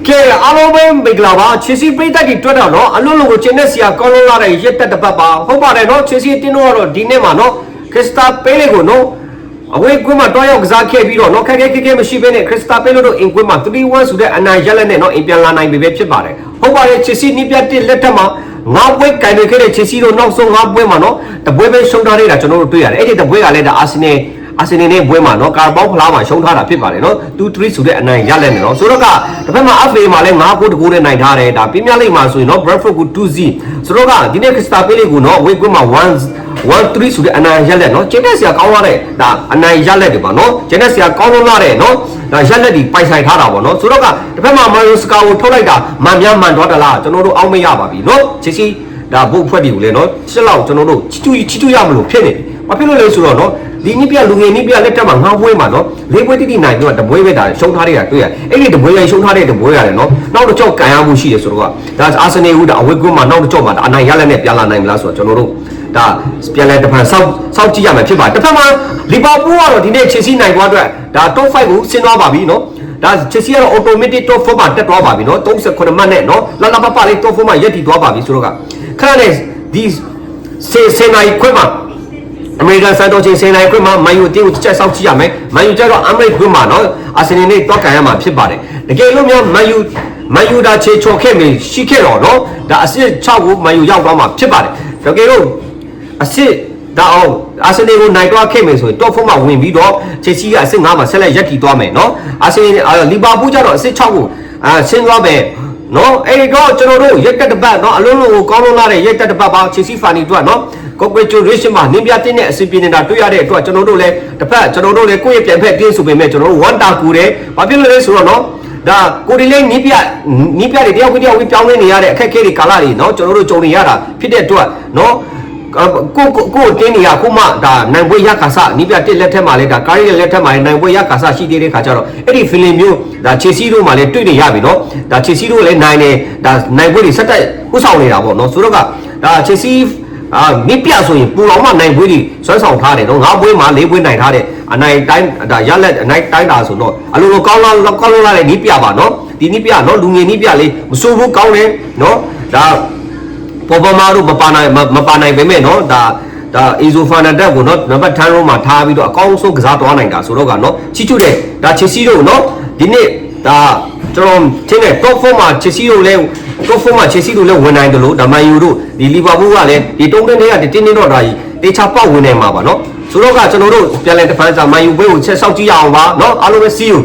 ကဲအားလုံးပဲမင်္ဂလာပါချစ်စီပရိသတ်တွေတွေ့တော့နော်အလုံးလုံးကိုကျင်းတဲ့ဆရာကောင်းလုံးလာတဲ့ရက်တက်တစ်ပတ်ပါဟုတ်ပါတယ်နော်ချစ်စီတင်းတော့ဒီနေ့မှာနော်ခရစ်စတာပေးလေးကိုနော်အဝေးကွင်းမှာတွားရောက်ကစားခဲ့ပြီးတော့နော်ခက်ခဲမရှိဘဲနဲ့ခရစ်စတာပေးလို့တော့အင်ကွင်းမှာ3-1ဆိုတဲ့အနိုင်ရလက်နဲ့နော်အင်ပြန်လာနိုင်ပြီပဲဖြစ်ပါတယ်ဟုတ်ပါတယ်ချစ်စီနီးပြတ်လက်ထက်မှာငါးပွဲကင်တွေခဲ့တဲ့ချစ်စီတို့နောက်ဆုံးငါးပွဲမှာနော်တပွဲပဲရှုံးထားနေတာကျွန်တော်တို့တွေ့ရတယ်အဲ့ဒီတပွဲကလည်းဒါအာဆင်နယ်ပွဲမှာနော်ကာဘောက်ဖလားမှာရှုံးထားတာဖြစ်ပါတယ်နော်2-3ဆိုတဲ့အနိုင်ရလက်နဲ့နော်ဆိုတော့ကတစ်ဖက်မှာ FA မှာလည်း9-9နဲ့နိုင်ထားတယ်ဒါပြင်းပြလိမ့်မှာဆိုရင်နော် Bradford ကို2-0ဆိုတော့ကဒီနေ့ခရစ်စတာပေးလေးကိုနော်ဝေးကွင်းမှာ1-3ဆိုတဲ့အနိုင်ရလက်နော်ကျင်းတဲ့ဆရာကောင်းလာတဲ့ဒါအနိုင်ရလက်တွေပါနော်ကျင်းတဲ့ဆရာကောင်းလာတဲ့နော်ဒါရလက်တွေပိုင်ဆိုင်ထားတာပေါ့နော်ဆိုတော့ကတစ်ဖက်မှာမာယိုစကာကိုထုတ်လိုက်တာမှန်များမှန်တော့တလားကျွန်တော်တို့အောက်မရပါပြီနော်ချစ်စီဒါဘုတ်ဖွဲ့တွေကိုလည်းနော်ရှစ်လောက်ကျွန်တော်တို့ချီတူရမလို့ဖြစ်နေဘာဖြစ်လို့လဲဆိုတော့နော်ဒီနိပြလူငယ်နိပြလက်ထက်မှာငါးပွဲမှာနော်၄ပွဲတိတိနိုင်ပြီးတော့တပွဲပဲဒါရှုံးထားတဲ့ကတွေ့ရအဲ့ဒီတပွဲရရှုံးထားတဲ့တပွဲရတယ်နော်နောက်တစ်ကြောက်ကန်ရမှုရှိတယ်ဆိုတော့ဒါအာဆင်နယ်ဟူဒါအဝေးကွင်းမှာနောက်တစ်ကြောက်မှာအနိုင်ရလက်နဲ့ပြန်လာနိုင်မလားဆိုတော့ကျွန်တော်တို့ဒါပြန်လဲတစ်ဖန်စောက်ကြည့်ရမှာဖြစ်ပါတစ်ဖက်မှာလီဗာပူးကတော့ဒီနေ့ချယ်ဆီနိုင်သွားအတွက်ဒါ top 5ကိုဆင်းသွားပါပြီနော်ဒါချယ်ဆီကတော့ automatic top 4မှာတက်သွားပါပြီနော်38မှတ်နဲ့နော်လာပလေး top 4မှာရက်တည်သွားပါပြီဆိုတော့ကခဏနဲ့ဒီစေနိုင်ခွင့်မှာအမေရိကန်စံတော်ချိန်10နိုင်ခွင့်မှာမန်ယူတင်းကိုချက်ဆောက်ကြည့်ရမယ်မန်ယူကျတော့အမေရိကန်ခွင့်မှာနော်အာဆင်နယ်နဲ့တွားကန်ရမှာဖြစ်ပါတယ်တကယ်လို့များမန်ယူဒါချေချော်ခဲ့မယ်ရှိခဲ့တော့နော်ဒါအစစ်6ကိုမန်ယူရောက်သွားမှာဖြစ်ပါတယ်တကယ်လို့အစစ်ဒါအောင်အာဆင်နယ်ကိုနိုင်တွားခဲ့မယ်ဆိုရင် top 4မှာဝင်ပြီးတော့ချယ်ဆီကအစစ်9မှာဆက်လက်ရက်တည်သွားမယ်နော်အာဆင်နယ်လီဗာပူးကျတော့အစစ်6ကိုဆင်းသွားမယ်နော်အဲ့တော့ကျွန်တော်တို့ရက်တက်တစ်ပတ်နော်အလုံးလုံးကိုကောင်းလုံးလာတဲ့ရက်တက်တစ်ပတ်ပါချယ်ဆီဖာနီတို့ကနော်congratulation မှာနင်းပြတင်းတဲ့အစီအပြေနေတာတွေ့ရတဲ့အတွက်ကျွန်တော်တို့လည်းတစ်ဖက်ကျွန်တော်တို့လည်းကိုယ့်ရဲ့ပြန်ဖက်တင်းဆိုပေမဲ့ကျွန်တော်တို့1တာကူတယ်ဘာဖြစ်လို့လဲဆိုတော့နော်ဒါကိုဒီလေးနီးပြတွေတယောက်ပြောင်းလဲနေရတဲ့အခက်အခဲတွေကာလတွေနော်ကျွန်တော်တို့ကြုံနေရတာဖြစ်တဲ့အတွက်နော်ကိုတင်းနေရခုမှဒါနိုင်ပွဲရခါစနီးပြတစ်လက်ထက်မှာလည်းဒါကားရီလက်ထက်မှာလည်းနိုင်ပွဲရခါစရှိသေးတဲ့ခါကျတော့အဲ့ဒီ feeling မျိုးဒါချယ်ဆီတို့မှာလည်းတွေ့နေရပြီနော်ဒါချယ်ဆီတို့လည်းနိုင်တယ်ဒါနိုင်ပွဲတွေဆက်တက်ဥဆောင်နေတာပေါ့နော်ဆိုတော့ကဒါချယ်ဆီမိပြဆိုရင်ပူတော်မှနိုင်ပွဲတွေဆွဲဆောင်ထားတယ်နော်9ပွဲမှာ4ပွဲနိုင်ထားတယ်အနိုင်တိုင်းဒါရလက်အနိုင်တိုင်းတာဆိုတော့အလိုလိုကောင်းလာတဲ့နိပြပါနော်ဒီနိပြနော်လူငယ်နိပြလေးမစိုးဘူးကောင်းတယ်နော်ဒါပေါ်မာတို့မပါနိုင်ပဲမဲ့နော်ဒါအီဇိုဖာနာတက်ကိုနော်နံပါတ်10ရောမှာထားပြီးတော့အကောင်းဆုံးကစားသွားနိုင်တာဆိုတော့ကနော်ချီချူတယ်ဒါချစ်စီတို့နော်ဒီနေ့ဒါကျွန်တော်ထင်တယ် top 4မှာချစ်စီတို့လည်းtop 4မှာချစ်စီတို့လည်းဝင်နိုင်တယ်လို့ဒါမန်ယူတို့ဒီလီဗာပူးကလည်းဒီတုံးတင်းတွေကတင်းတော့ဒါကြီးတေချာပေါက်ဝင်နိုင်မှာပါနော်ဆိုတော့ကကျွန်တော်တို့ပြန်လဲတစ်ဖန်စာမန်ယူပွဲကိုချက်ဆောက်ကြည့်ရအောင်ပါနော်အားလုံးပဲ see you